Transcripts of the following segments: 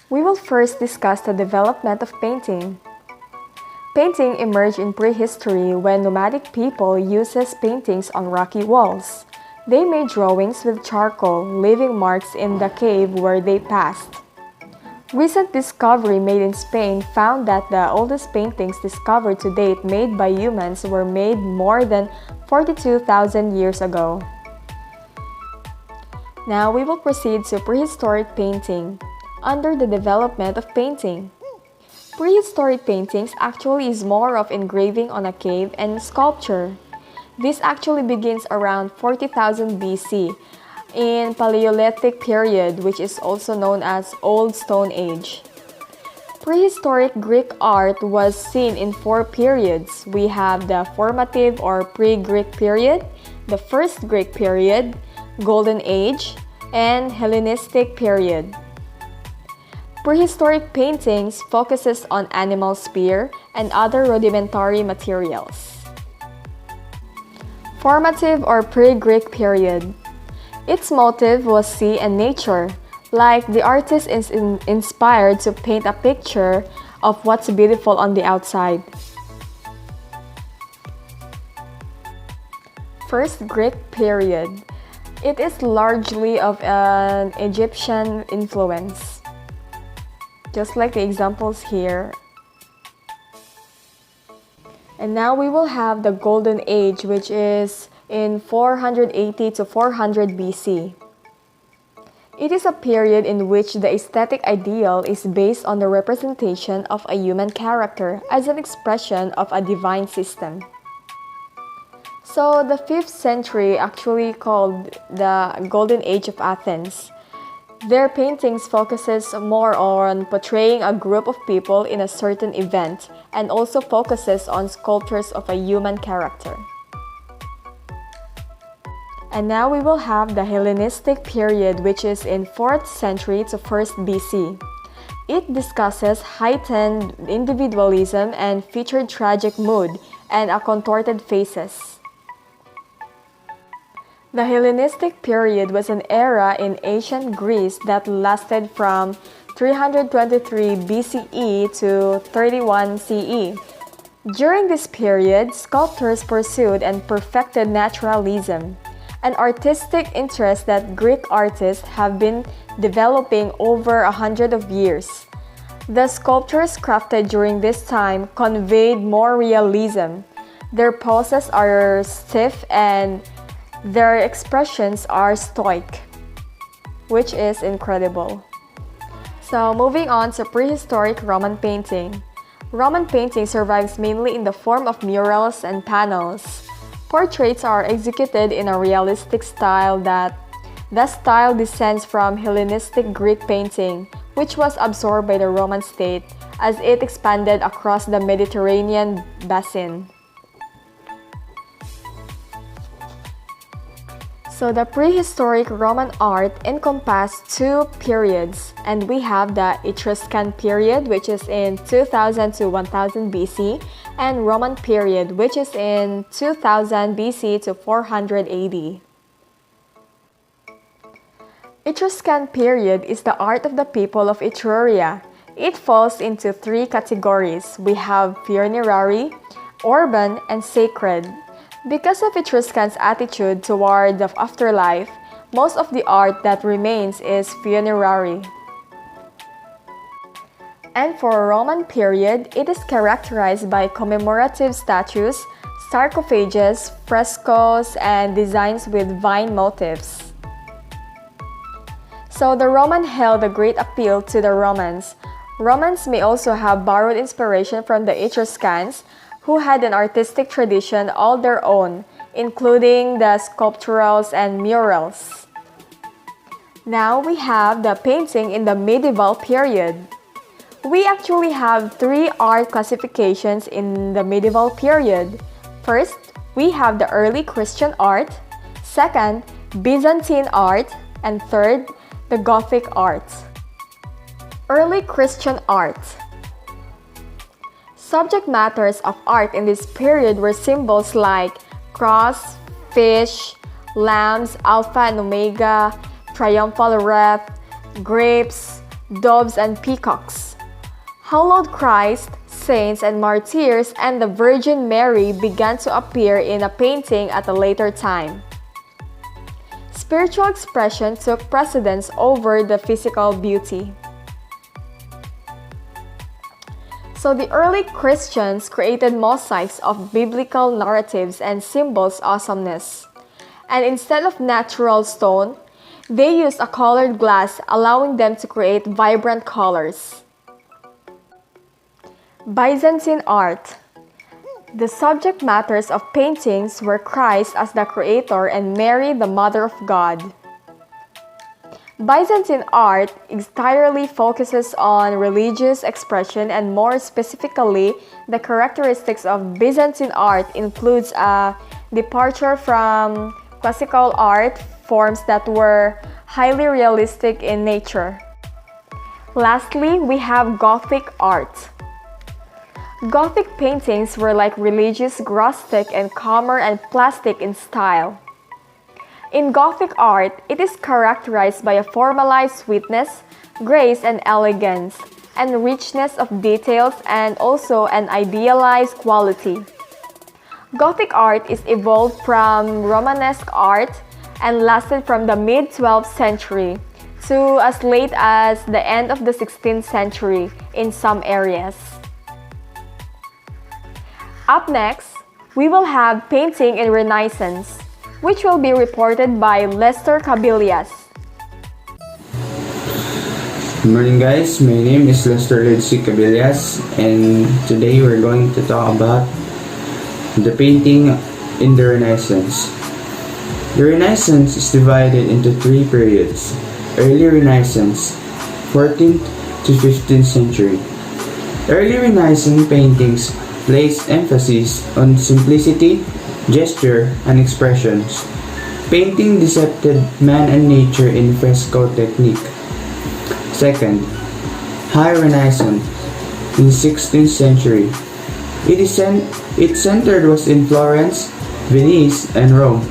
We will first discuss the development of painting. Painting emerged in prehistory when nomadic people used paintings on rocky walls. They made drawings with charcoal, leaving marks in the cave where they passed. Recent discovery made in Spain found that the oldest paintings discovered to date made by humans were made more than 42,000 years ago. Now we will proceed to prehistoric painting. Under the development of painting. Prehistoric paintings actually is more of engraving on a cave and sculpture. This actually begins around 40,000 BC in Paleolithic period, which is also known as Old Stone Age. Prehistoric Greek art was seen in four periods. We have the formative or pre-Greek period, the first Greek period, Golden Age, and Hellenistic period. Prehistoric paintings focuses on animal spear and other rudimentary materials. Formative or pre-Greek period. Its motive was sea and nature, like the artist is inspired to paint a picture of what's beautiful on the outside. First Greek period. It is largely of an Egyptian influence. Just like the examples here. And now we will have the Golden Age, which is in 480 to 400 BC. It is a period in which the aesthetic ideal is based on the representation of a human character as an expression of a divine system. So the 5th century actually called the Golden Age of Athens. Their paintings focuses more on portraying a group of people in a certain event and also focuses on sculptures of a human character. And now we will have the Hellenistic period, which is in 4th century to 1st BC. It discusses heightened individualism and featured tragic mood and a contorted faces. The Hellenistic period was an era in ancient Greece that lasted from 323 BCE to 31 CE. During this period, sculptors pursued and perfected naturalism, an artistic interest that Greek artists have been developing over 100 years. The sculptures crafted during this time conveyed more realism. Their poses are stiff and their expressions are stoic, which is incredible. So moving on to prehistoric Roman painting. Roman painting survives mainly in the form of murals and panels. Portraits are executed in a realistic style that the style descends from Hellenistic Greek painting, which was absorbed by the Roman state as it expanded across the Mediterranean basin. So the prehistoric Roman art encompassed two periods, and we have the Etruscan period, which is in 2000 to 1000 BC, and Roman period, which is in 2000 BC to 400 AD. Etruscan period is the art of the people of Etruria. It falls into three categories. We have funerary, urban, and sacred. Because of Etruscans' attitude toward the afterlife, most of the art that remains is funerary. And for Roman period, it is characterized by commemorative statues, sarcophages, frescoes, and designs with vine motifs. So the Roman held a great appeal to the Romans. Romans may also have borrowed inspiration from the Etruscans, who had an artistic tradition all their own, including the sculpturals and murals. Now we have the painting in the medieval period. We actually have three art classifications in the medieval period. First, we have the early Christian art. Second, Byzantine art. And third, the Gothic art. Early Christian art. Subject matters of art in this period were symbols like cross, fish, lambs, alpha and omega, triumphal wreath, grapes, doves and peacocks. Hallowed Christ, saints and martyrs, and the Virgin Mary began to appear in a painting at a later time. Spiritual expression took precedence over the physical beauty. So the early Christians created mosaics of biblical narratives and symbols awesomeness. And instead of natural stone, they used a colored glass, allowing them to create vibrant colors. Byzantine art. The subject matters of paintings were Christ as the Creator and Mary, the Mother of God. Byzantine art entirely focuses on religious expression, and more specifically, the characteristics of Byzantine art includes a departure from classical art forms that were highly realistic in nature. Lastly, we have Gothic art. Gothic paintings were like religious, rustic, and calmer and plastic in style. In Gothic art, it is characterized by a formalized sweetness, grace, and elegance, and richness of details, and also an idealized quality. Gothic art is evolved from Romanesque art and lasted from the mid-12th century to as late as the end of the 16th century in some areas. Up next, we will have painting in Renaissance, which will be reported by Lester Cabillas. Good morning guys, my name is Lester Cabillas, and today we're going to talk about the painting in the Renaissance. The Renaissance is divided into three periods: Early Renaissance, 14th to 15th century. Early Renaissance paintings placed emphasis on simplicity, gesture, and expressions. Painting depicted man and nature in fresco technique. Second, High Renaissance in 16th century. Its center was in Florence, Venice, and Rome.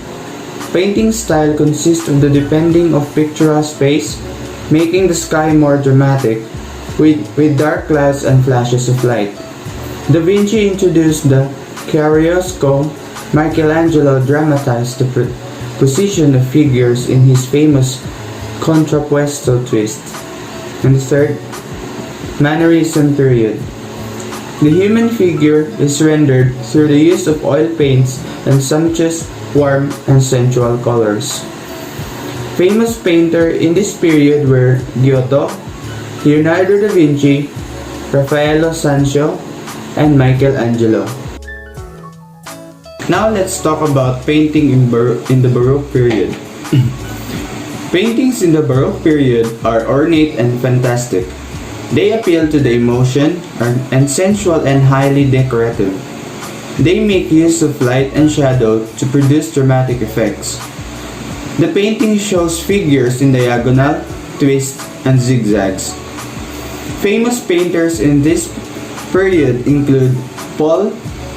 Painting style consists of the depending of picturesque space, making the sky more dramatic, with dark clouds and flashes of light. Da Vinci introduced the chiaroscuro. Michelangelo dramatized the position of figures in his famous contrapposto twist. And the third, Mannerism period. The human figure is rendered through the use of oil paints and sumptuous, warm, and sensual colors. Famous painters in this period were Giotto, Leonardo da Vinci, Raffaello Sanzio, and Michelangelo. Now let's talk about painting in the Baroque period. Paintings in the Baroque period are ornate and fantastic. They appeal to the emotion and sensual and highly decorative. They make use of light and shadow to produce dramatic effects. The painting shows figures in diagonal, twists, and zigzags. Famous painters in this period include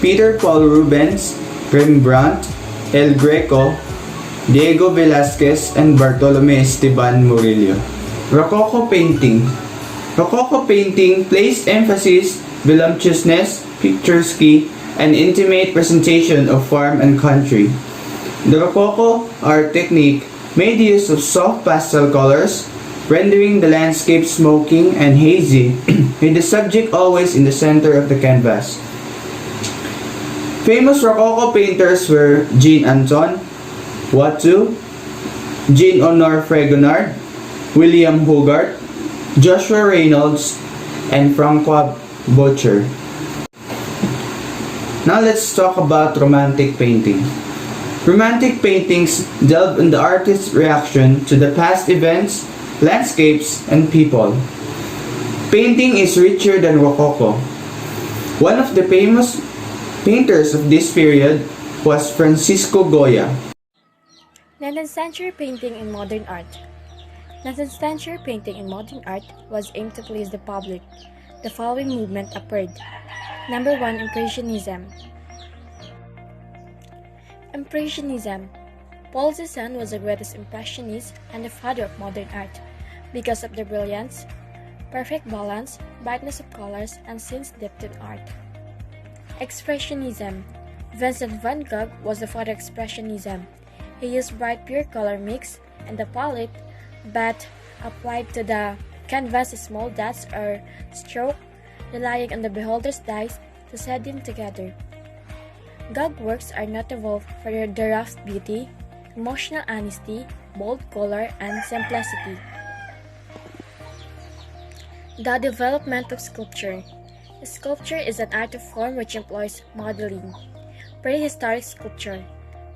Peter Paul Rubens, Rembrandt, El Greco, Diego Velázquez, and Bartolomé Esteban Murillo. Rococo painting. Rococo painting placed emphasis, voluptuousness, picturesque, and intimate presentation of farm and country. The Rococo art technique made use of soft pastel colors, rendering the landscape smoky and hazy, with the subject always in the center of the canvas. Famous Rococo painters were Jean-Antoine Watteau, Jean-Honoré Fragonard, William Hogarth, Joshua Reynolds, and Francois Boucher. Now let's talk about Romantic painting. Romantic paintings delve into the artist's reaction to the past events, landscapes, and people. Painting is richer than Rococo. One of the famous painters of this period was Francisco Goya. 19th century painting in modern art. 19th century painting in modern art was aimed to please the public. The following movement appeared. Number 1. Impressionism. Impressionism. Paul Cézanne was the greatest impressionist and the father of modern art because of the brilliance, perfect balance, brightness of colors, and scenes dipped in art. Expressionism. Vincent van Gogh was the father of Expressionism. He used bright pure color mix and the palette, but applied to the canvas small dots or stroke, relying on the beholder's eyes to set them together. Gogh works are notable for their rough beauty, emotional honesty, bold color, and simplicity. The development of sculpture. Sculpture is an art form which employs modeling. Prehistoric sculpture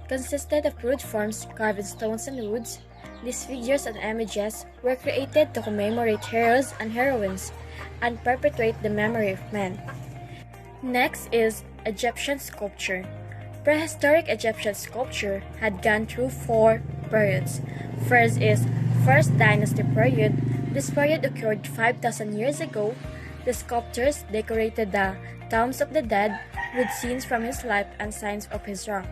consisted of crude forms carved in stones and woods. These figures and images were created to commemorate heroes and heroines and perpetuate the memory of men. Next is Egyptian sculpture. Prehistoric Egyptian sculpture had gone through 4 periods. First is First Dynasty period. This period occurred 5,000 years ago. The sculptors decorated the tombs of the dead with scenes from his life and signs of his rank.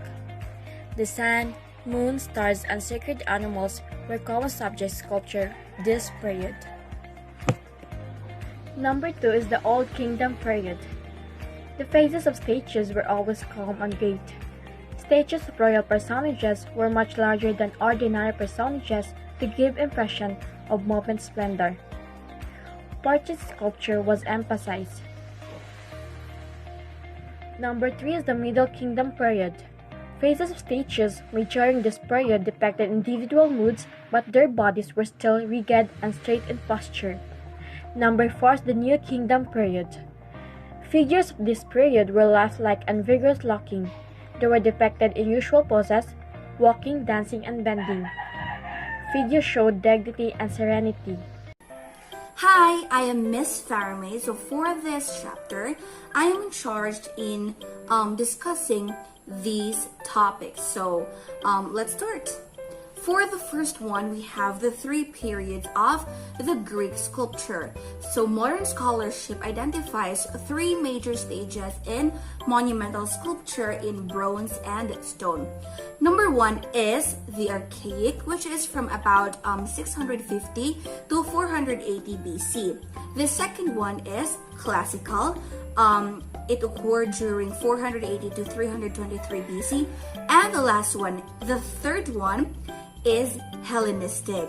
The sun, moon, stars, and sacred animals were common subjects sculpture this period. Number 2 is the Old Kingdom period. The faces of statues were always calm and great. Statues of royal personages were much larger than ordinary personages to give impression of moment splendor. Portrait sculpture was emphasized. Number 3 is the Middle Kingdom period. Faces of statues made during this period depicted individual moods, but their bodies were still rigid and straight in posture. Number 4 is the New Kingdom period. Figures of this period were lifelike and vigorous looking. They were depicted in usual poses, walking, dancing, and bending. Figures showed dignity and serenity. Hi, I am Miss Faramay. So for this chapter, I am charged in discussing these topics. So let's start. For the first one, we have the 3 periods of the Greek sculpture. So modern scholarship identifies 3 major stages in monumental sculpture in bronze and stone. Number 1 is the archaic, which is from about 650 to 480 BC. The second one is classical. It occurred during 480 to 323 BC. And the last one, the third one, is Hellenistic.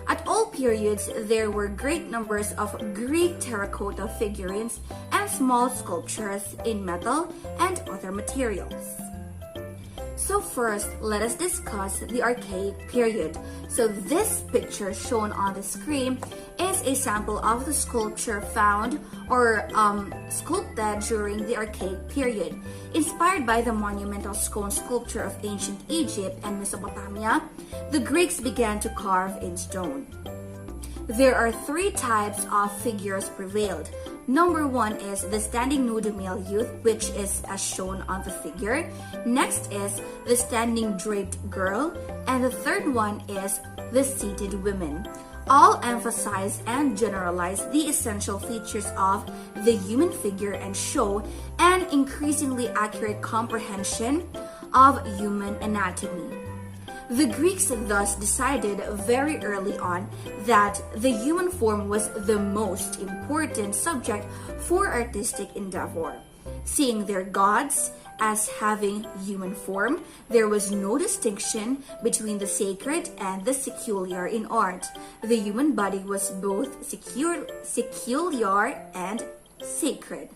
At all periods, there were great numbers of Greek terracotta figurines and small sculptures in metal and other materials. So first, let us discuss the archaic period. So this picture shown on the screen is a sample of the sculpture found or sculpted during the archaic period. Inspired by the monumental stone sculpture of ancient Egypt and Mesopotamia, the Greeks began to carve in stone. There are 3 types of figures prevailed. Number 1 is the standing nude male youth, which is as shown on the figure. Next is the standing draped girl. And the third one is the seated women. All emphasize and generalize the essential features of the human figure and show an increasingly accurate comprehension of human anatomy. The Greeks thus decided very early on that the human form was the most important subject for artistic endeavor. Seeing their gods as having human form, there was no distinction between the sacred and the secular in art. The human body was both secular and sacred.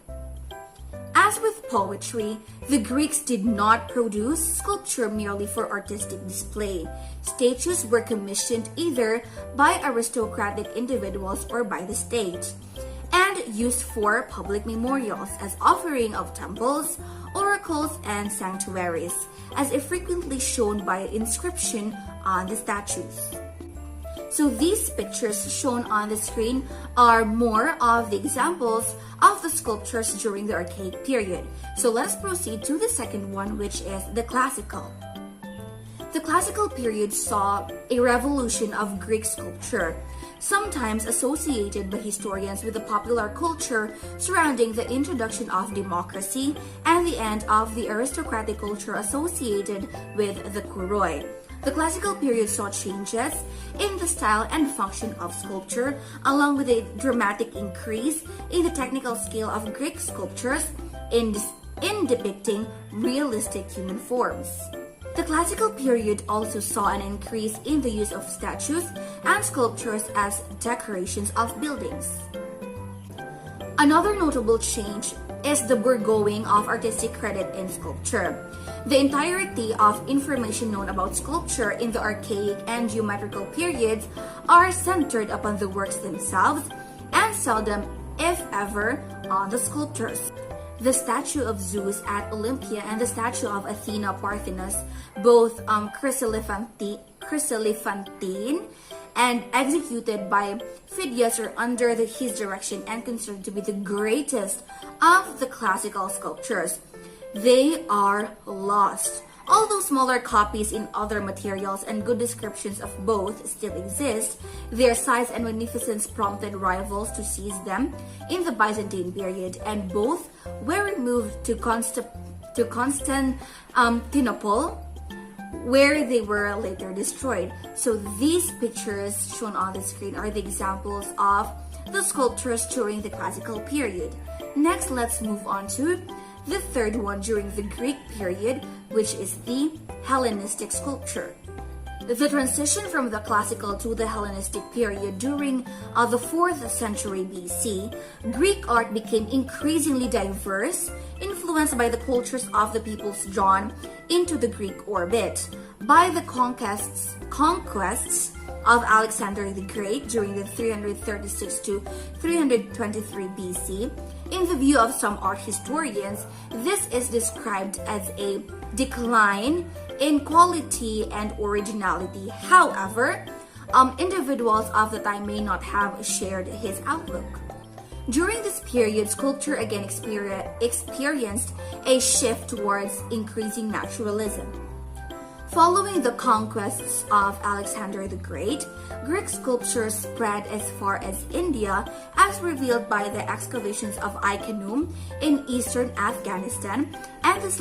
As with poetry, the Greeks did not produce sculpture merely for artistic display. Statues were commissioned either by aristocratic individuals or by the state, and used for public memorials as offering of temples, oracles, and sanctuaries, as is frequently shown by inscription on the statues. So these pictures shown on the screen are more of the examples of the sculptures during the archaic period. So let us proceed to the second one, which is the classical. The classical period saw a revolution of Greek sculpture, sometimes associated by historians with the popular culture surrounding the introduction of democracy and the end of the aristocratic culture associated with the kuroi. The classical period saw changes in the style and function of sculpture, along with a dramatic increase in the technical skill of Greek sculptures in depicting realistic human forms. The classical period also saw an increase in the use of statues and sculptures as decorations of buildings. Another notable change is the foregoing of artistic credit in sculpture. The entirety of information known about sculpture in the archaic and geometrical periods are centered upon the works themselves and seldom, if ever, on the sculptors. The statue of Zeus at Olympia and the statue of Athena Parthenos, both chryselephantine and executed by Phidias, are under his direction and considered to be the greatest of the classical sculptures. They are lost. Although smaller copies in other materials and good descriptions of both still exist, their size and magnificence prompted rivals to seize them in the Byzantine period, and both were removed to Constantinople, where they were later destroyed. So these pictures shown on the screen are the examples of the sculptures during the classical period. Next, let's move on to the third one during the Greek period, which is the Hellenistic sculpture. The transition from the classical to the Hellenistic period during the 4th century BC, Greek art became increasingly diverse, influenced by the cultures of the peoples drawn into the Greek orbit. By the conquests of Alexander the Great during the 336 to 323 BC, in the view of some art historians, this is described as a decline in quality and originality. However, individuals of the time may not have shared his outlook. During this period, sculpture again experienced a shift towards increasing naturalism. Following the conquests of Alexander the Great, Greek sculpture spread as far as India, as revealed by the excavations of Iconium in eastern Afghanistan and the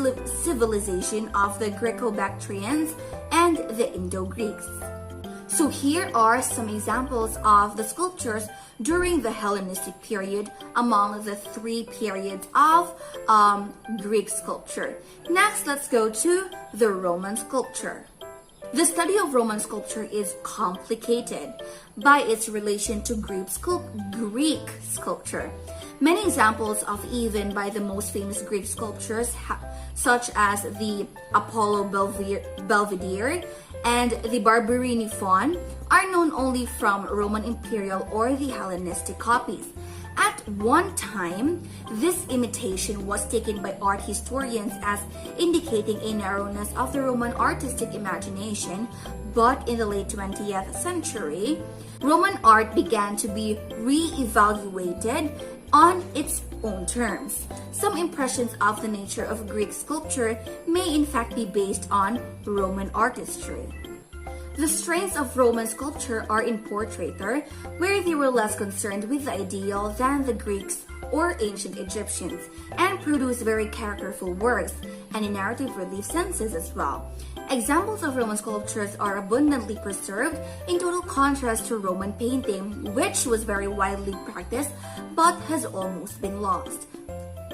civilization of the Greco-Bactrians and the Indo-Greeks. So here are some examples of the sculptures during the Hellenistic period among the three periods of Greek sculpture. Next, let's go to the Roman sculpture. The study of Roman sculpture is complicated by its relation to Greek sculpture. Many examples of even by the most famous Greek sculptures, such as the Apollo Belvedere and the Barberini Faun, are known only from Roman imperial or the Hellenistic copies. At one time, this imitation was taken by art historians as indicating a narrowness of the Roman artistic imagination, but in the late 20th century, Roman art began to be re-evaluated on its own terms. Some impressions of the nature of Greek sculpture may in fact be based on Roman artistry. The strengths of Roman sculpture are in portraiture, where they were less concerned with the ideal than the Greeks or ancient Egyptians, and produced very characterful works, and in narrative relief senses as well. Examples of Roman sculptures are abundantly preserved, in total contrast to Roman painting, which was very widely practiced but has almost been lost.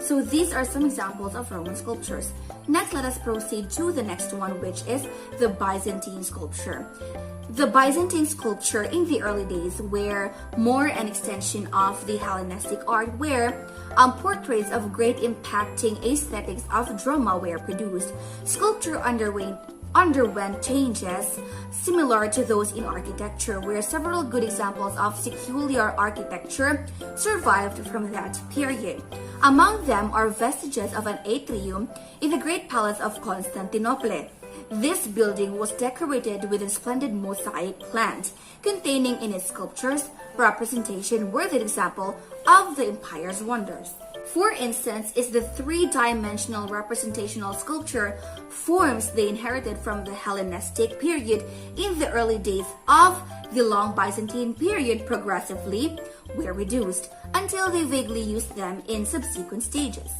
So these are some examples of Roman sculptures. Next, let us proceed to the next one, which is the Byzantine sculpture. The Byzantine sculpture in the early days were more an extension of the Hellenistic art, where portraits of great impacting aesthetics of drama were produced. Sculpture underwent changes similar to those in architecture, where several good examples of secular architecture survived from that period. Among them are vestiges of an atrium in the Great Palace of Constantinople. This building was decorated with a splendid mosaic plant, containing in its sculptures representation worthy example of the empire's wonders. For instance, is the three-dimensional representational sculpture forms they inherited from the Hellenistic period in the early days of the long Byzantine period progressively were reduced until they vaguely used them in subsequent stages.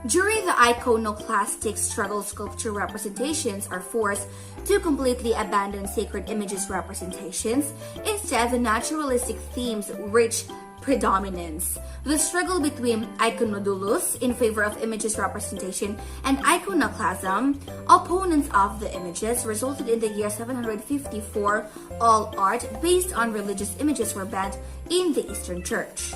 During the iconoclastic struggle, sculpture representations are forced to completely abandon sacred images representations. Instead, the naturalistic themes reach predominance. The struggle between iconodulus in favor of images representation and iconoclasm, opponents of the images, resulted in the year 754. All art based on religious images were banned in the Eastern Church.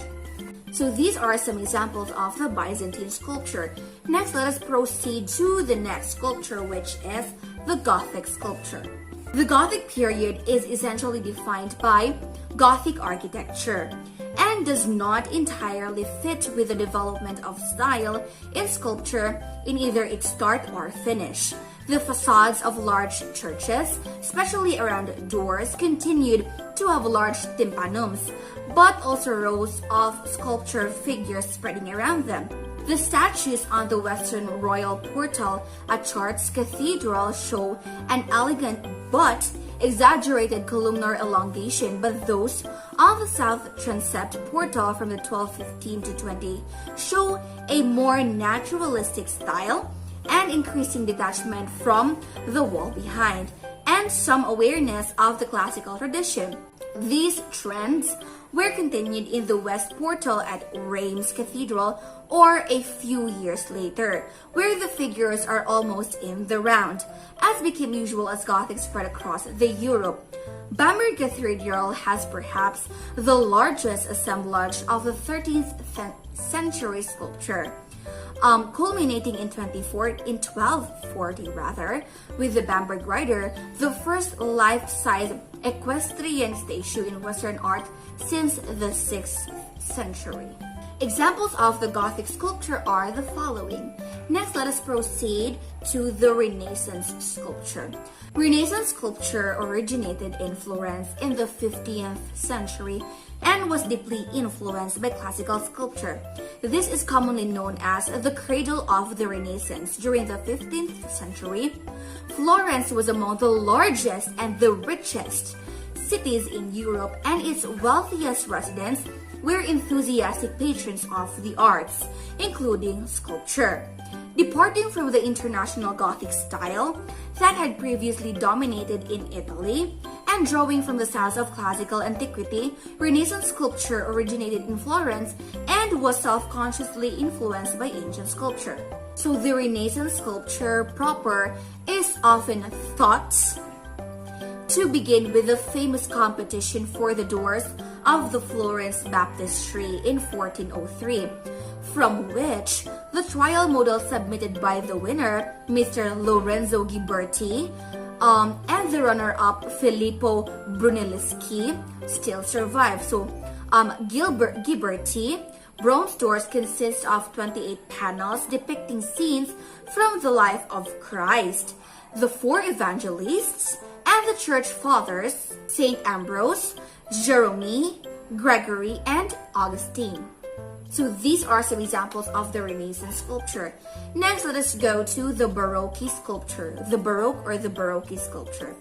So these are some examples of the Byzantine sculpture. Next, let us proceed to the next sculpture, which is the Gothic sculpture. The Gothic period is essentially defined by Gothic architecture and does not entirely fit with the development of style in sculpture in either its start or finish. The facades of large churches, especially around doors, continued to have large tympanums, but also rows of sculpture figures spreading around them. The statues on the western royal portal at Chartres Cathedral show an elegant but exaggerated columnar elongation, but those on the south transept portal from the 1215 to 20 show a more naturalistic style and increasing detachment from the wall behind, and some awareness of the classical tradition. These trends were continued in the west portal at Reims Cathedral or a few years later, where the figures are almost in the round, as became usual as Gothic spread across the Europe. Bamberg Cathedral has perhaps the largest assemblage of the 13th century sculpture, culminating in 1240 with the Bamberg Rider, the first life-size equestrian statue in Western art since the 6th century. Examples of the Gothic sculpture are the following. Next, let us proceed to the Renaissance sculpture. Renaissance sculpture originated in Florence in the 15th century and was deeply influenced by classical sculpture. This is commonly known as the cradle of the Renaissance. During the 15th century, Florence was among the largest and the richest cities in Europe, and its wealthiest residents were enthusiastic patrons of the arts, including sculpture. Departing from the international Gothic style that had previously dominated in Italy and drawing from the styles of classical antiquity, Renaissance sculpture originated in Florence and was self-consciously influenced by ancient sculpture. So the Renaissance sculpture proper is often thought to begin with the famous competition for the doors of the Florence Baptistry in 1403, from which the trial model submitted by the winner, Mr. Lorenzo Ghiberti, and the runner-up, Filippo Brunelleschi, still survive. So, Ghiberti bronze doors consist of 28 panels depicting scenes from the life of Christ, the four evangelists, and the church fathers, Saint Ambrose, Jerome, Gregory, and Augustine. So these are some examples of the Renaissance sculpture. Next, let us go to the Baroque sculpture, the Baroque or the Baroque sculpture.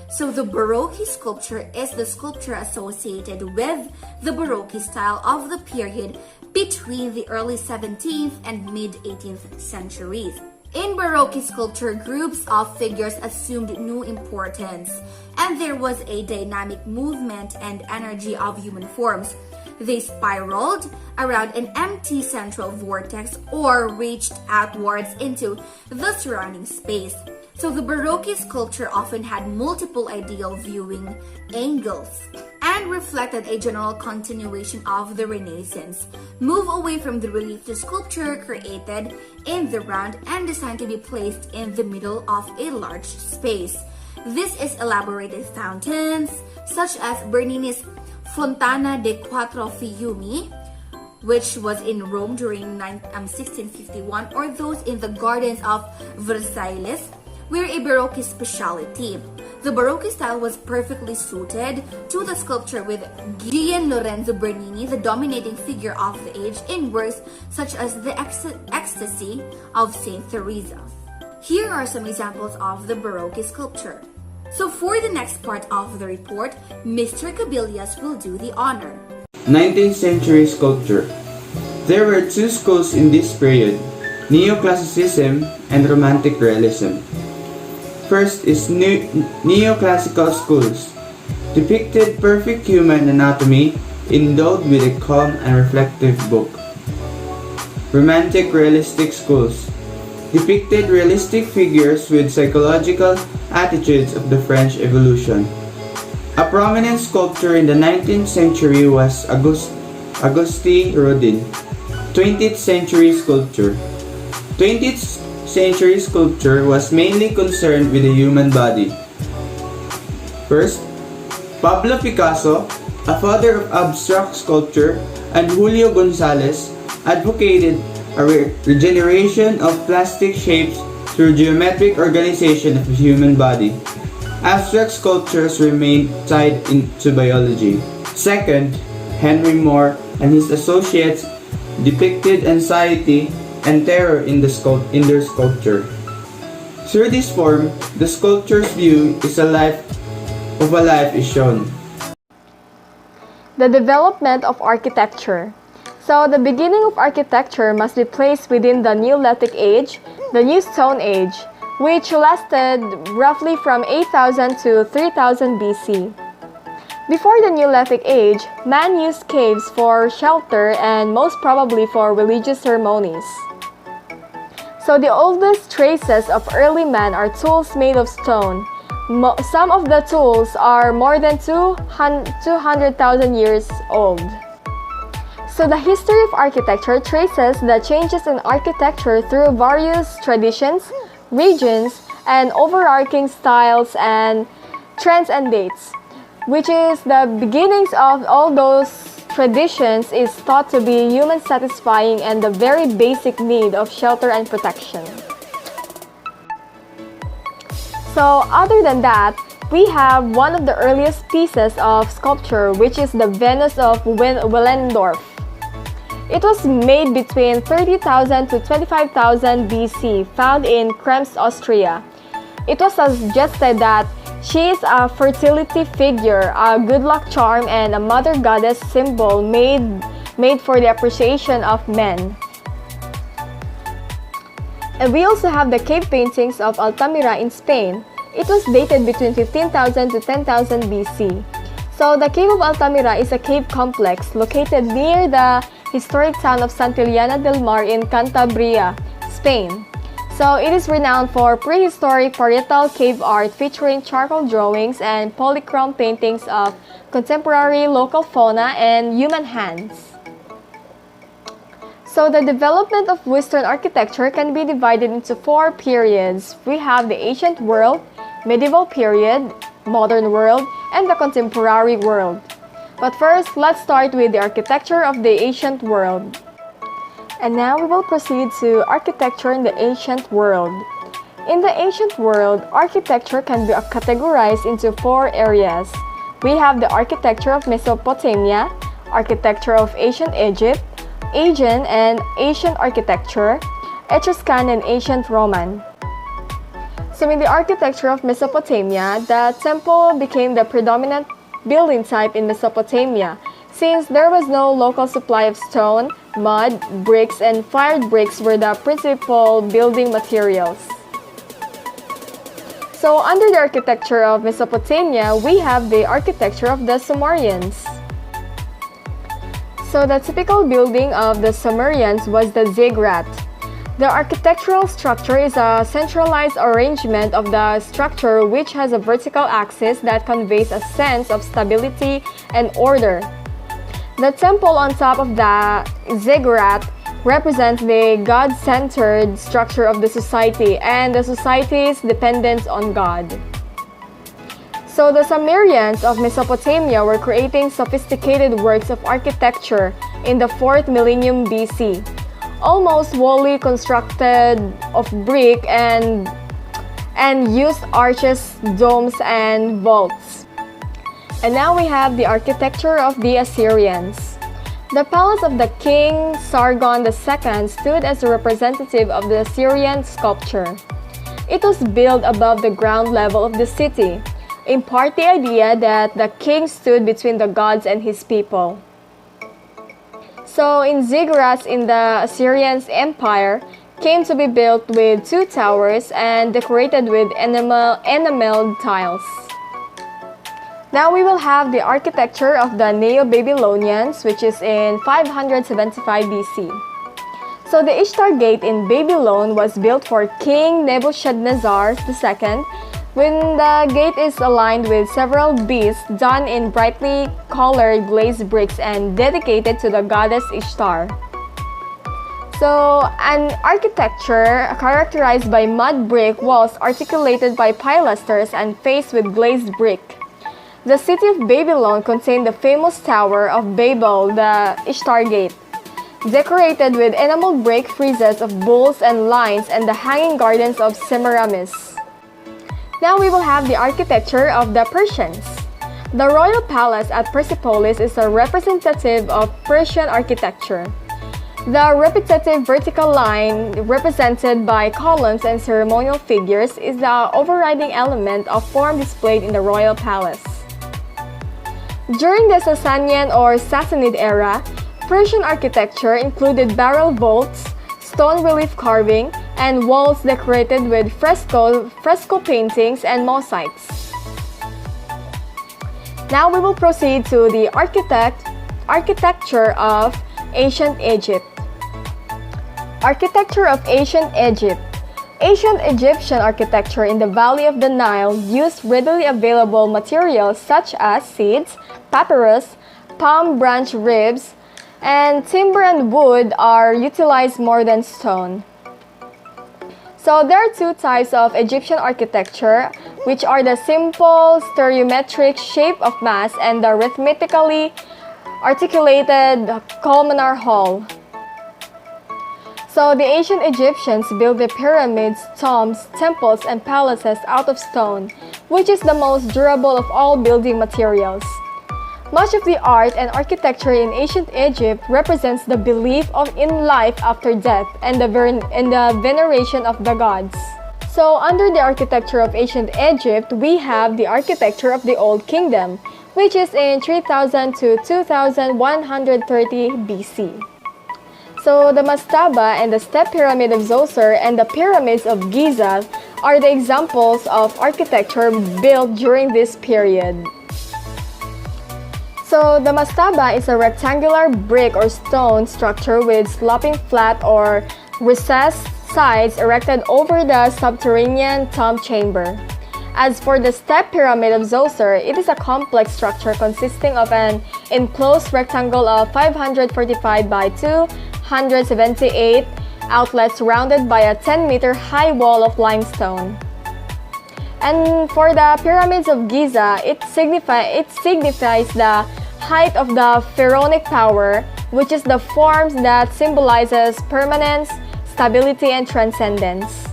So the Baroque sculpture is the sculpture associated with the Baroque style of the period between the early 17th and mid-18th centuries. In Baroque sculpture, groups of figures assumed new importance, and there was a dynamic movement and energy of human forms. They spiraled around an empty central vortex or reached outwards into the surrounding space. So the Baroque sculpture often had multiple ideal viewing angles and reflected a general continuation of the Renaissance. Move away from the relief to sculpture created in the round and designed to be placed in the middle of a large space. This is elaborated fountains such as Bernini's Fontana de Quattro Fiumi, which was in Rome during 1651, or those in the gardens of Versailles, were a Baroque specialty. The Baroque style was perfectly suited to the sculpture, with Gian Lorenzo Bernini the dominating figure of the age in works such as the Ecstasy of Saint Teresa. Here are some examples of the Baroque sculpture. So for the next part of the report, Mr. Cabillas will do the honor. 19th century sculpture. There were two schools in this period, Neoclassicism, and Romantic Realism. First is neoclassical schools, depicted perfect human anatomy endowed with a calm and reflective book. Romantic realistic schools, depicted realistic figures with psychological attitudes of the French Revolution. A prominent sculptor in the 19th century was Auguste Rodin. 20th century sculpture. 20th century sculpture was mainly concerned with the human body. First, Pablo Picasso, a father of abstract sculpture, and Julio Gonzalez advocated a regeneration of plastic shapes through geometric organization of the human body. Abstract sculptures remained tied into biology. Second, Henry Moore and his associates depicted anxiety and terror in their sculpture. Through this form, the sculpture's view is a life is shown. The development of architecture. So the beginning of architecture must be placed within the Neolithic Age, the New Stone Age, which lasted roughly from 8000 to 3000 BC. Before the Neolithic Age, man used caves for shelter and most probably for religious ceremonies. So the oldest traces of early man are tools made of stone. Some of the tools are more than 200,000 years old. So the history of architecture traces the changes in architecture through various traditions, regions, and overarching styles and trends and dates, which is the beginnings of all those traditions is thought to be human satisfying and the very basic need of shelter and protection. So other than that, we have one of the earliest pieces of sculpture, which is the Venus of Willendorf. It was made between 30,000 to 25,000 BC, found in Krems, Austria. It was suggested that she is a fertility figure, a good luck charm, and a mother goddess symbol made for the appreciation of men. And we also have the cave paintings of Altamira in Spain. It was dated between 15,000 to 10,000 BC. So the Cave of Altamira is a cave complex located near the historic town of Santillana del Mar in Cantabria, Spain. So it is renowned for prehistoric parietal cave art featuring charcoal drawings and polychrome paintings of contemporary local fauna and human hands. So the development of Western architecture can be divided into four periods. We have the ancient world, medieval period, modern world, and the contemporary world. But first, let's start with the architecture of the ancient world. And now we will proceed to architecture in the ancient world. In the ancient world, architecture can be categorized into four areas. We have the architecture of Mesopotamia, architecture of ancient Egypt, Aegean and ancient architecture, Etruscan and ancient Roman. So in the architecture of Mesopotamia, the temple became the predominant building type in Mesopotamia, since there was no local supply of stone, mud, bricks, and fired bricks were the principal building materials. So under the architecture of Mesopotamia, we have the architecture of the Sumerians. So the typical building of the Sumerians was the ziggurat. The architectural structure is a centralized arrangement of the structure which has a vertical axis that conveys a sense of stability and order. The temple on top of the ziggurat represents the God-centered structure of the society and the society's dependence on God. So the Sumerians of Mesopotamia were creating sophisticated works of architecture in the 4th millennium BC. Almost wholly constructed of brick and used arches, domes, and vaults. And now we have the architecture of the Assyrians. The palace of the king Sargon II stood as a representative of the Assyrian sculpture. It was built above the ground level of the city, in part the idea that the king stood between the gods and his people. So in ziggurats in the Assyrian Empire, came to be built with 2 towers and decorated with enameled tiles. Now we will have the architecture of the Neo-Babylonians, which is in 575 BC. So the Ishtar Gate in Babylon was built for King Nebuchadnezzar II, when the gate is aligned with several beasts done in brightly colored glazed bricks and dedicated to the goddess Ishtar. So, an architecture characterized by mud brick walls articulated by pilasters and faced with glazed brick. The city of Babylon contained the famous Tower of Babel, the Ishtar Gate, decorated with enameled brick friezes of bulls and lions and the hanging gardens of Semiramis. Now we will have the architecture of the Persians. The royal palace at Persepolis is a representative of Persian architecture. The repetitive vertical line, represented by columns and ceremonial figures, is the overriding element of form displayed in the royal palace. During the Sasanian or Sassanid era, Persian architecture included barrel vaults, stone relief carving, and walls decorated with fresco paintings and mosaics. Now we will proceed to the architecture of Ancient Egypt. Architecture of Ancient Egypt. Ancient Egyptian architecture in the valley of the Nile used readily available materials such as seeds, papyrus, palm branch ribs, and timber and wood are utilized more than stone. So there are 2 types of Egyptian architecture, which are the simple stereometric shape of mass and the rhythmically articulated columnar hall. So the ancient Egyptians built the pyramids, tombs, temples, and palaces out of stone, which is the most durable of all building materials. Much of the art and architecture in ancient Egypt represents the belief in life after death and the veneration of the gods. So under the architecture of ancient Egypt, we have the architecture of the Old Kingdom, which is in 3000 to 2130 BC. So the mastaba and the step pyramid of Zoser and the pyramids of Giza are the examples of architecture built during this period. So the mastaba is a rectangular brick or stone structure with sloping flat or recessed sides erected over the subterranean tomb chamber. As for the step pyramid of Zoser, it is a complex structure consisting of an enclosed rectangle of 545 by 278 outlets surrounded by a 10-meter high wall of limestone. And for the pyramids of Giza, it signifies the height of the pharaonic power, which is the form that symbolizes permanence, stability, and transcendence.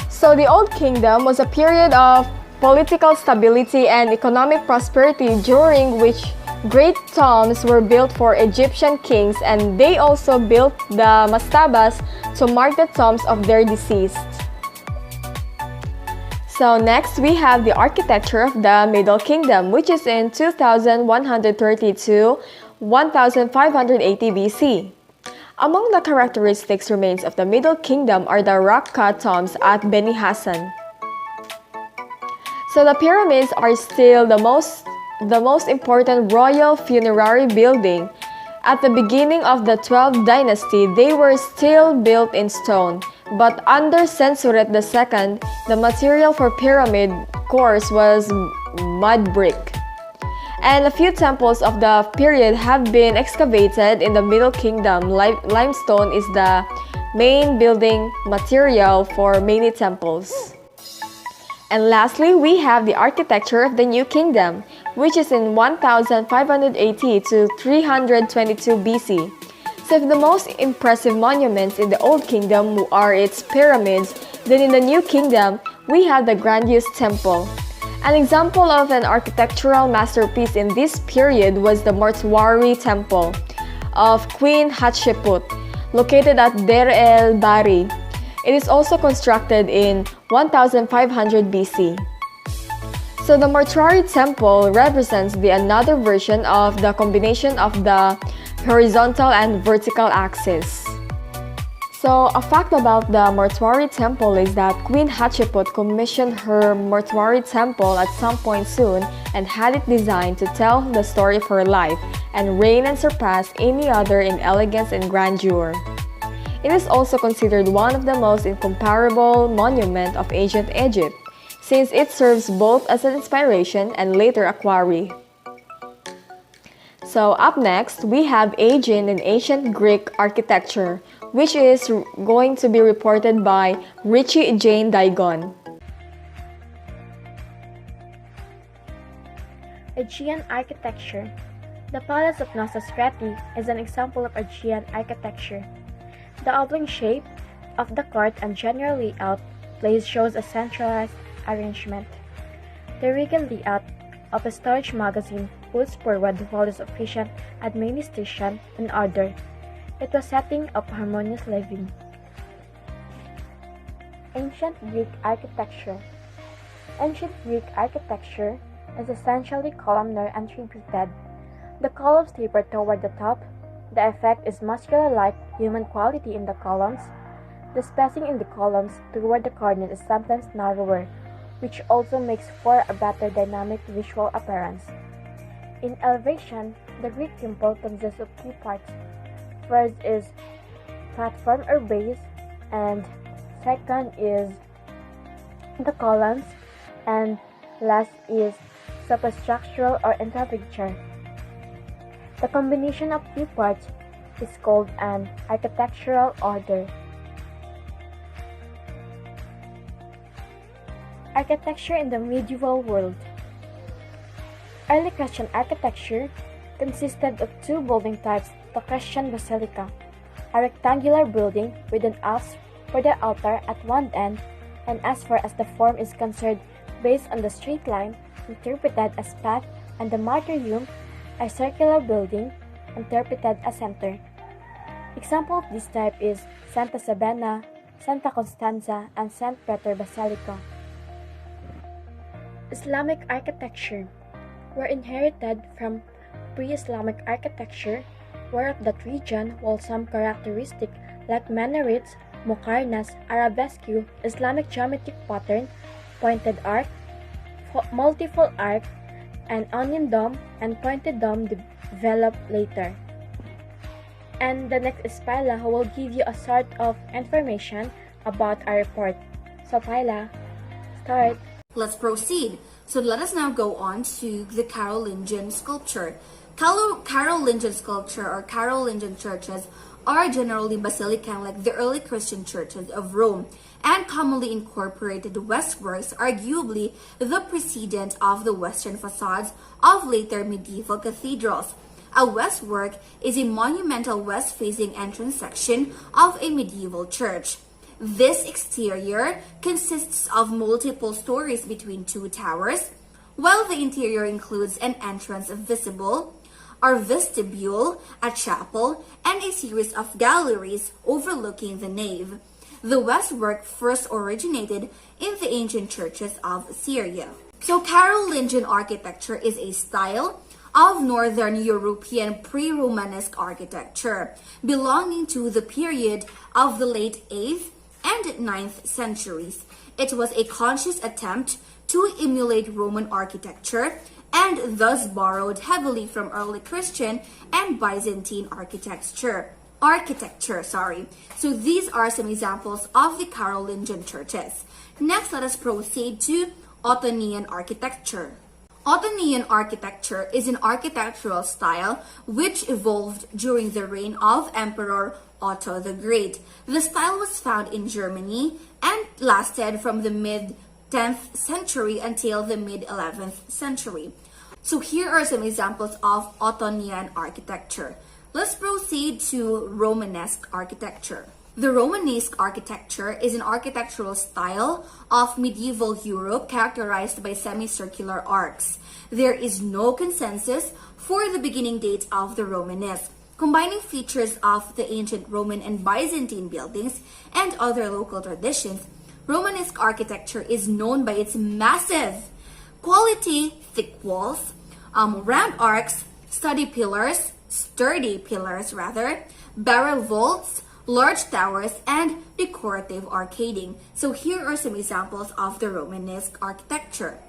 So the Old Kingdom was a period of political stability and economic prosperity during which great tombs were built for Egyptian kings, and they also built the mastabas to mark the tombs of their deceased. So next, we have the architecture of the Middle Kingdom, which is in 2130 to 1580 BC. Among the characteristics remains of the Middle Kingdom are the rock-cut tombs at Beni Hassan. So the pyramids are still the most important royal funerary building. At the beginning of the 12th dynasty, they were still built in stone, but under Sensuret II, the material for pyramid cores was mud brick. And a few temples of the period have been excavated in the Middle Kingdom. Limestone is the main building material for many temples. And lastly, we have the architecture of the New Kingdom, which is in 1580 to 322 BC. So if the most impressive monuments in the Old Kingdom are its pyramids, then in the New Kingdom, we have the grandiose temple. An example of an architectural masterpiece in this period was the mortuary temple of Queen Hatshepsut, located at Deir el-Bahri. It is also constructed in 1500 BC. So the mortuary temple represents another version of the combination of the horizontal and vertical axis. So, a fact about the mortuary temple is that Queen Hatshepsut commissioned her mortuary temple at some point soon and had it designed to tell the story of her life and reign and surpass any other in elegance and grandeur. It is also considered one of the most incomparable monuments of ancient Egypt, since it serves both as an inspiration and later a quarry. So up next, we have Aegean and Ancient Greek architecture, which is going to be reported by Richie Jane Daigon. Aegean architecture. The Palace of Knossos Crete is an example of Aegean architecture. The oblong shape of the court and general layout place shows a centralized arrangement. The regal layout of a storage magazine puts forward the values of efficient administration and order. It was a setting of harmonious living. Ancient Greek architecture. Ancient Greek architecture is essentially columnar and tree-seated. The columns taper toward the top. The effect is muscular-like human quality in the columns. The spacing in the columns toward the cornice is sometimes narrower, which also makes for a better dynamic visual appearance. In elevation, the Greek temple consists of two parts. First is platform or base, and second is the columns, and last is superstructural or interpicture. The combination of two parts is called an architectural order. Architecture in the medieval world. Early Christian architecture consisted of two building types: the Christian basilica, a rectangular building with an apse for the altar at one end, and as far as the form is concerned, based on the straight line, interpreted as path, and the martyrium, a circular building, interpreted as center. Example of this type is Santa Sabina, Santa Constanza, and St. Peter Basilica. Islamic architecture were inherited from pre-Islamic architecture, were of that region, while some characteristics like minarets, muqarnas, arabesque, Islamic geometric pattern, pointed arc, multiple arc, and onion dome and pointed dome developed later. And the next is Pila, who will give you a sort of information about our report. So Pila, start. Let's proceed. So let us now go on to the Carolingian sculpture. Carolingian sculpture or Carolingian churches are generally basilican like the early Christian churches of Rome and commonly incorporated westwards, arguably the precedent of the western facades of later medieval cathedrals. A westwork is a monumental west-facing entrance section of a medieval church. This exterior consists of multiple stories between two towers, while the interior includes an entrance visible, or vestibule, a chapel, and a series of galleries overlooking the nave. The westwork first originated in the ancient churches of Syria. So Carolingian architecture is a style of Northern European pre-Romanesque architecture belonging to the period of the late 8th and 9th centuries. It was a conscious attempt to emulate Roman architecture and thus borrowed heavily from early Christian and Byzantine architecture. So these are some examples of the Carolingian churches. Next, let us proceed to Ottonian architecture. Ottonian architecture is an architectural style which evolved during the reign of Emperor Otto the Great. The style was found in Germany and lasted from the mid-10th century until the mid-11th century. So here are some examples of Ottonian architecture. Let's proceed to Romanesque architecture. The Romanesque architecture is an architectural style of medieval Europe characterized by semicircular arcs. There is no consensus for the beginning date of the Romanesque. Combining features of the ancient Roman and Byzantine buildings and other local traditions, Romanesque architecture is known by its massive quality thick walls, round arcs, sturdy pillars, barrel vaults, large towers, and decorative arcading. So here are some examples of the Romanesque architecture.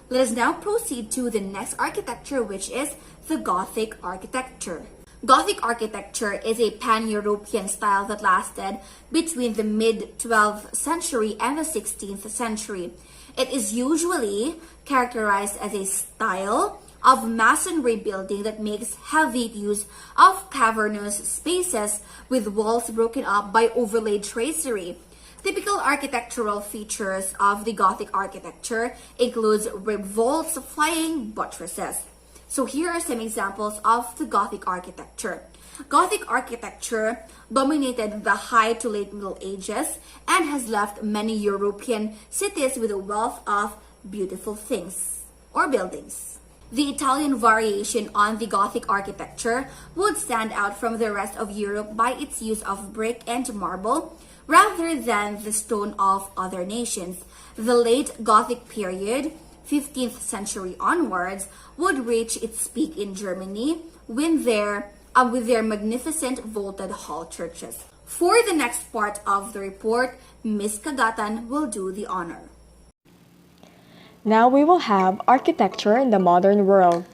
Let us now proceed to the next architecture, which is the Gothic architecture. Gothic architecture is a pan-European style that lasted between the mid-12th century and the 16th century. It is usually characterized as a style of masonry building that makes heavy use of cavernous spaces with walls broken up by overlaid tracery. Typical architectural features of the Gothic architecture includes rib vaults, flying buttresses. So here are some examples of the Gothic architecture. Gothic architecture dominated the high to late Middle Ages and has left many European cities with a wealth of beautiful things or buildings. The Italian variation on the Gothic architecture would stand out from the rest of Europe by its use of brick and marble rather than the stone of other nations. The late Gothic period, 15th century onwards, would reach its peak in Germany with their magnificent vaulted hall churches. For the next part of the report, Ms. Kagatan will do the honor. Now we will have architecture in the modern world.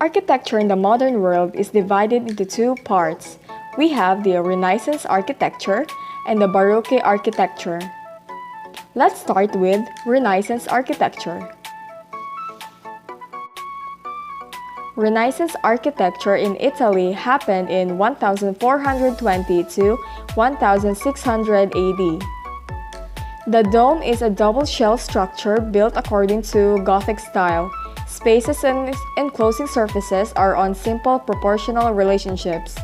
Architecture in the modern world is divided into two parts. We have the Renaissance architecture and the Baroque architecture. Let's start with Renaissance architecture. Renaissance architecture in Italy happened in 1420 to 1600 AD. The dome is a double shell structure built according to Gothic style. Spaces and enclosing surfaces are on simple proportional relationships.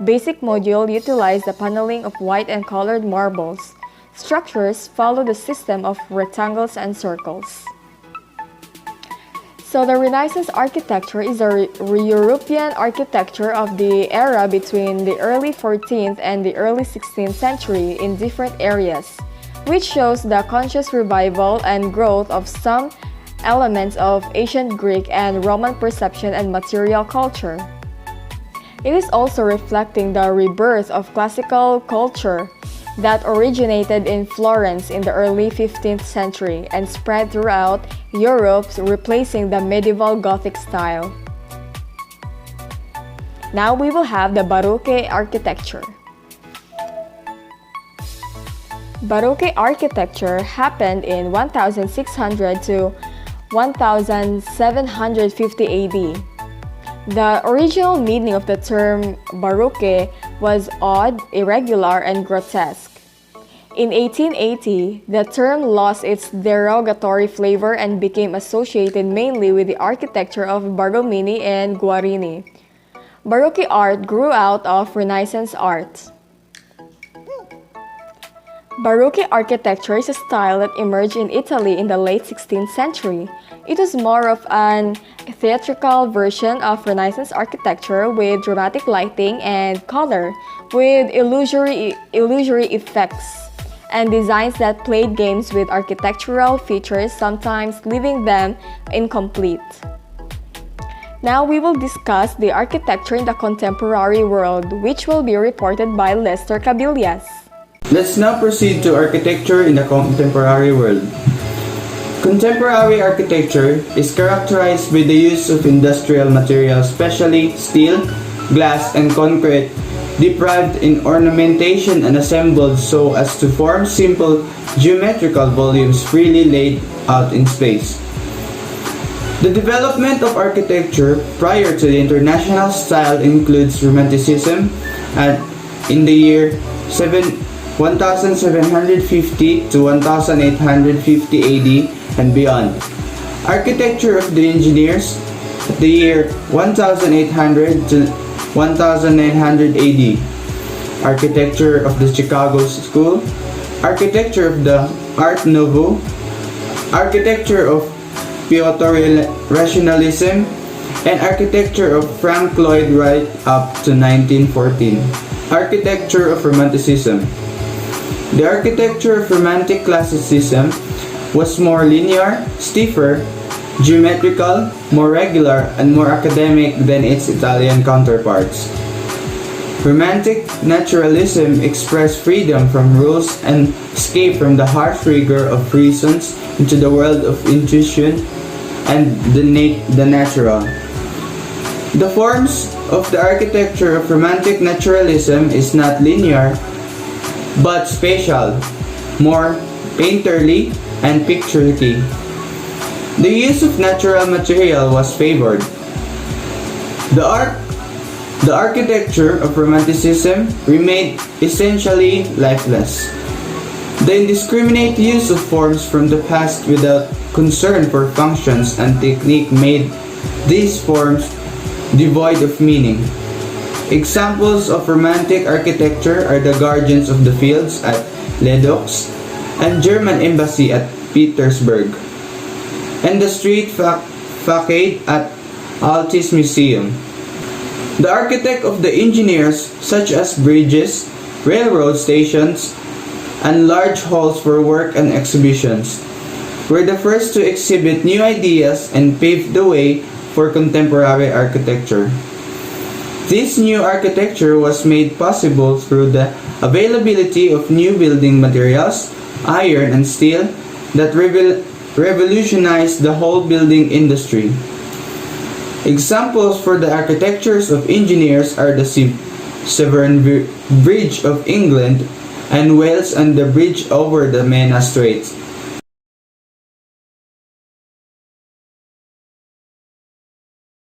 Basic module utilize the paneling of white and colored marbles. Structures follow the system of rectangles and circles. So the Renaissance architecture is a European architecture of the era between the early 14th and the early 16th century in different areas, which shows the conscious revival and growth of some elements of ancient Greek and Roman perception and material culture. It is also reflecting the rebirth of classical culture that originated in Florence in the early 15th century and spread throughout Europe, replacing the medieval Gothic style. Now we will have the Baroque architecture. Baroque architecture happened in 1600 to 1750 AD. The original meaning of the term Baroque was odd, irregular, and grotesque. In 1880, the term lost its derogatory flavor and became associated mainly with the architecture of Bardomini and Guarini. Baroque art grew out of Renaissance art. Baroque architecture is a style that emerged in Italy in the late 16th century. It was more of an theatrical version of Renaissance architecture with dramatic lighting and color, with illusory effects, and designs that played games with architectural features, sometimes leaving them incomplete. Now we will discuss the architecture in the contemporary world, which will be reported by Lester Cabillas. Let's now proceed to architecture in the contemporary world. Contemporary architecture is characterized by the use of industrial materials, especially steel, glass, and concrete, deprived in ornamentation and assembled so as to form simple geometrical volumes freely laid out in space. The development of architecture prior to the international style includes Romanticism and in the year 1750 to 1850 AD and beyond. Architecture of the engineers at the year 1800 to 1900 AD. Architecture of the Chicago School. Architecture of the Art Nouveau. Architecture of Piotr Rationalism. And architecture of Frank Lloyd Wright up to 1914. Architecture of Romanticism. The architecture of Romantic Classicism was more linear, stiffer, geometrical, more regular, and more academic than its Italian counterparts. Romantic naturalism expressed freedom from rules and escape from the harsh rigor of reasons into the world of intuition and the natural. The forms of the architecture of Romantic naturalism is not linear, but spatial, more painterly and picturesque. The use of natural material was favored. The architecture of Romanticism remained essentially lifeless. The indiscriminate use of forms from the past without concern for functions and technique made these forms devoid of meaning. Examples of Romantic architecture are the Guardians of the Fields at Ledox and German Embassy at Petersburg, and the street facade at Altis Museum. The architect of the engineers, such as bridges, railroad stations, and large halls for work and exhibitions, were the first to exhibit new ideas and paved the way for contemporary architecture. This new architecture was made possible through the availability of new building materials, iron and steel, that revolutionized the whole building industry. Examples for the architectures of engineers are the Severn Bridge of England and Wales and the bridge over the Mena Straits.